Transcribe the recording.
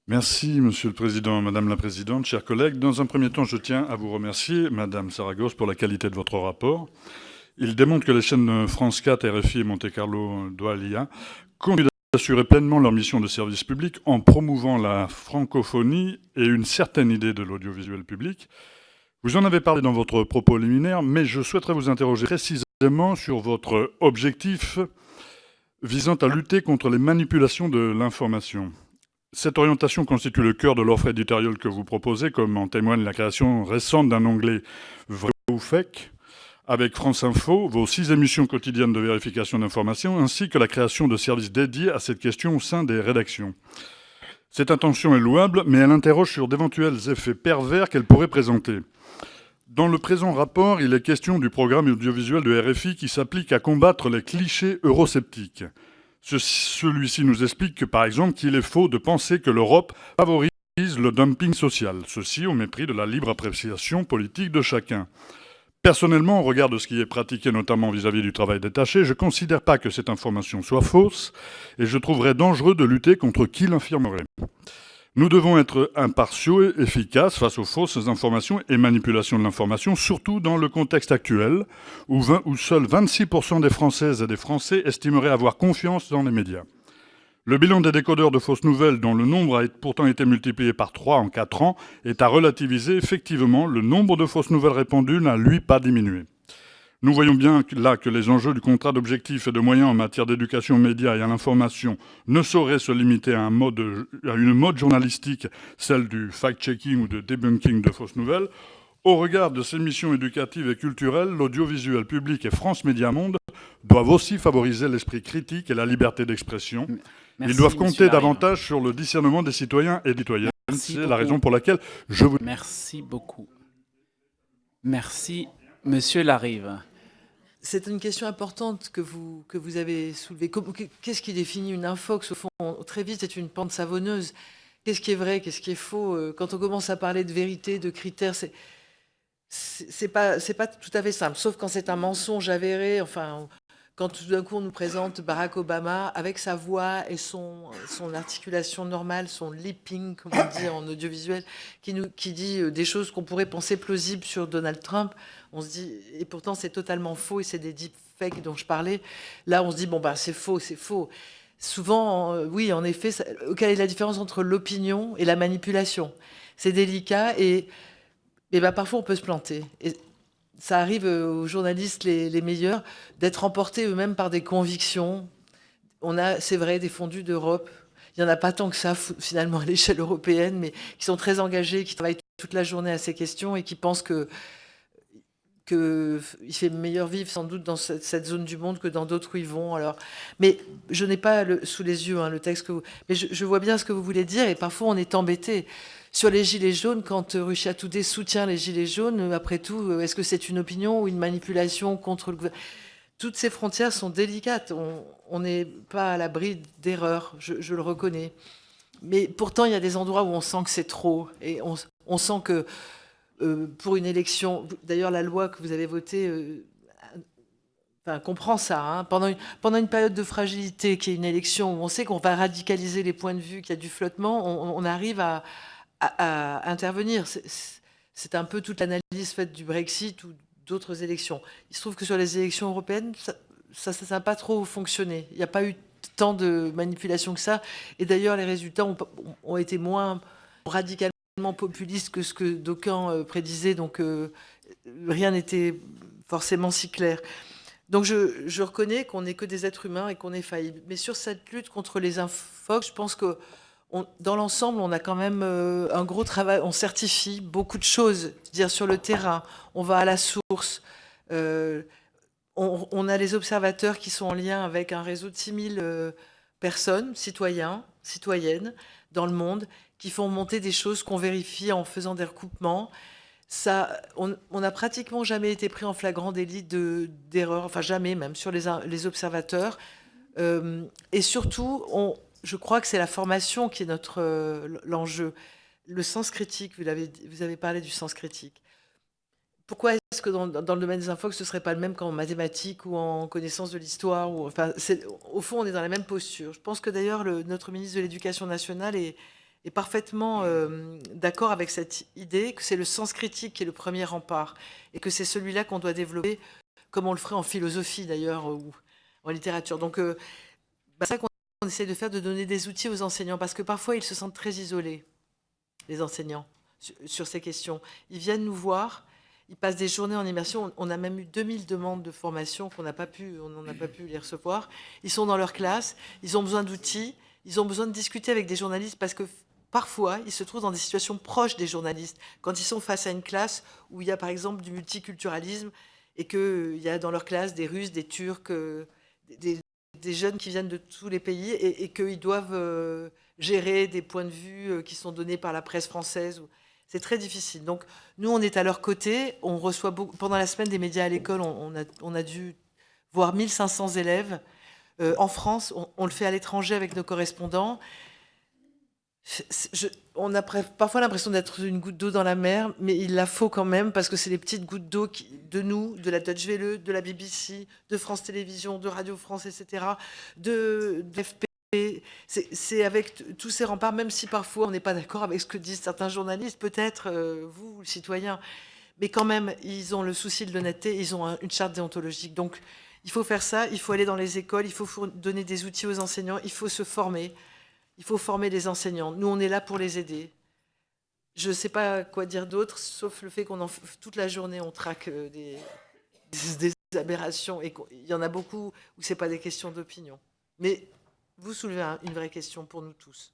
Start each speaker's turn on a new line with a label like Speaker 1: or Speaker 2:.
Speaker 1: Merci, Monsieur le Président, Madame la Présidente, chers collègues. Dans un premier temps, je tiens à vous remercier, Madame Saragosse, pour la qualité de votre rapport. Il démontre que les chaînes France 4, RFI et Monte Carlo Doualiya continuent d'assurer pleinement leur mission de service public en promouvant la francophonie et une certaine idée de l'audiovisuel public. Vous en avez parlé dans votre propos liminaire, mais je souhaiterais vous interroger précisément sur votre objectif visant à lutter contre les manipulations de l'information. Cette orientation constitue le cœur de l'offre éditoriale que vous proposez, comme en témoigne la création récente d'un onglet vrai ou fake avec France Info, vos 6 émissions quotidiennes de vérification d'informations, ainsi que la création de services dédiés à cette question au sein des rédactions. Cette intention est louable, mais elle interroge sur d'éventuels effets pervers qu'elle pourrait présenter. Dans le présent rapport, il est question du programme audiovisuel de RFI qui s'applique à combattre les clichés eurosceptiques. Celui-ci nous explique que, par exemple, qu'il est faux de penser que l'Europe favorise le dumping social, ceci au mépris de la libre appréciation politique de chacun. Personnellement, au regard de ce qui est pratiqué notamment vis-à-vis du travail détaché, je ne considère pas que cette information soit fausse et je trouverais dangereux de lutter contre qui l'infirmerait. Nous devons être impartiaux et efficaces face aux fausses informations et manipulations de l'information, surtout dans le contexte actuel où seuls 26% des Françaises et des Français estimeraient avoir confiance dans les médias. Le bilan des décodeurs de fausses nouvelles, dont le nombre a pourtant été multiplié par 3 en 4 ans, est à relativiser. Effectivement, le nombre de fausses nouvelles répandues n'a, lui, pas diminué. Nous voyons bien là que les enjeux du contrat d'objectifs et de moyens en matière d'éducation aux médias et à l'information ne sauraient se limiter à une mode journalistique, celle du fact-checking ou de debunking de fausses nouvelles. Au regard de ces missions éducatives et culturelles, l'audiovisuel public et France Médias Monde doivent aussi favoriser l'esprit critique et la liberté d'expression.
Speaker 2: Merci,
Speaker 1: Ils doivent compter
Speaker 2: Larive.
Speaker 1: davantage sur le discernement des citoyens et des citoyennes. C'est la raison pour laquelle je vous...
Speaker 2: Merci beaucoup. Merci, Monsieur Larive.
Speaker 3: C'est une question importante que vous avez soulevée. Qu'est-ce qui définit une infox? Au fond, très vite, c'est une pente savonneuse. Qu'est-ce qui est vrai? Qu'est-ce qui est faux? Quand on commence à parler de vérité, de critères, c'est pas tout à fait simple. Sauf quand c'est un mensonge avéré. Enfin, quand tout d'un coup on nous présente Barack Obama avec sa voix et son articulation normale, son lipping, comme on dit en audiovisuel, qui dit des choses qu'on pourrait penser plausibles sur Donald Trump, on se dit, et pourtant c'est totalement faux, et c'est des deepfakes dont je parlais. Là, on se dit, bon, bah, c'est faux, c'est faux. Souvent, oui, en effet, quelle est la différence entre l'opinion et la manipulation? C'est délicat, et bah, parfois on peut se planter. Et ça arrive aux journalistes les meilleurs d'être emportés eux-mêmes par des convictions. On a, c'est vrai, des fondus d'Europe. Il n'y en a pas tant que ça, finalement, à l'échelle européenne, mais qui sont très engagés, qui travaillent toute la journée à ces questions et qui pensent qu'il fait meilleur vivre sans doute dans cette zone du monde que dans d'autres où ils vont. Alors, mais je n'ai pas sous les yeux le texte mais je vois bien ce que vous voulez dire, et parfois on est embêté. Sur les gilets jaunes, quand Russia Today soutient les gilets jaunes, après tout, est-ce que c'est une opinion ou une manipulation contre le gouvernement? Toutes ces frontières sont délicates. On n'est pas à l'abri d'erreurs, je le reconnais. Mais pourtant, il y a des endroits où on sent que c'est trop. Et on sent que pour une élection, d'ailleurs la loi que vous avez votée comprend ça, pendant une période de fragilité qui est une élection où on sait qu'on va radicaliser les points de vue, qu'il y a du flottement, on arrive à intervenir. C'est un peu toute l'analyse faite du Brexit ou d'autres élections. Il se trouve que sur les élections européennes, ça n'a pas trop fonctionné. Il n'y a pas eu tant de manipulation que ça. Et d'ailleurs, les résultats ont été moins radicalement populistes que ce que d'aucuns prédisaient. Donc, rien n'était forcément si clair. Donc, je reconnais qu'on n'est que des êtres humains et qu'on est faillible. Mais sur cette lutte contre les infox, je pense que dans l'ensemble, on a quand même un gros travail. On certifie beaucoup de choses, dire sur le terrain. On va à la source. On a les observateurs qui sont en lien avec un réseau de 6000 personnes, citoyens, citoyennes, dans le monde, qui font monter des choses qu'on vérifie en faisant des recoupements. Ça, on n'a pratiquement jamais été pris en flagrant délit d'erreur, enfin jamais même, sur les observateurs. Et surtout, je crois que c'est la formation qui est l'enjeu. Le sens critique, vous avez parlé du sens critique. Pourquoi est-ce que dans le domaine des infox, ce ne serait pas le même qu'en mathématiques ou en connaissance de l'histoire Au fond, on est dans la même posture. Je pense que d'ailleurs, notre ministre de l'Éducation nationale est est parfaitement d'accord avec cette idée que c'est le sens critique qui est le premier rempart et que c'est celui-là qu'on doit développer, comme on le ferait en philosophie d'ailleurs ou en littérature. Donc, c'est ça qu'on essaie de faire, de donner des outils aux enseignants, parce que parfois ils se sentent très isolés, les enseignants, sur ces questions. Ils viennent nous voir, ils passent des journées en immersion. On a même eu 2000 demandes de formation on n'en a pas pu les recevoir. Ils sont dans leur classe, ils ont besoin d'outils, ils ont besoin de discuter avec des journalistes, parce que parfois, ils se trouvent dans des situations proches des journalistes. Quand ils sont face à une classe où il y a par exemple du multiculturalisme et qu'il y a dans leur classe des Russes, des Turcs, des jeunes qui viennent de tous les pays et qu'ils doivent gérer des points de vue qui sont donnés par la presse française. C'est très difficile. Donc, nous, on est à leur côté. On reçoit pendant la semaine des médias à l'école, on a dû voir 1500 élèves. En France, on le fait à l'étranger avec nos correspondants. On a parfois l'impression d'être une goutte d'eau dans la mer, mais il la faut quand même, parce que c'est les petites gouttes d'eau de nous, de la Deutsche Welle, de la BBC, de France Télévisions, de Radio France, etc., de FP. C'est avec tous ces remparts, même si parfois on n'est pas d'accord avec ce que disent certains journalistes, peut-être vous, le citoyen, mais quand même, ils ont le souci de l'honnêteté, ils ont une charte déontologique. Donc, il faut faire ça, il faut aller dans les écoles, il faut donner des outils aux enseignants, il faut se former. Il faut former les enseignants. Nous, on est là pour les aider. Je ne sais pas quoi dire d'autre, sauf le fait toute la journée, on traque des aberrations. Et il y en a beaucoup où ce n'est pas des questions d'opinion. Mais vous soulevez une vraie question pour nous tous.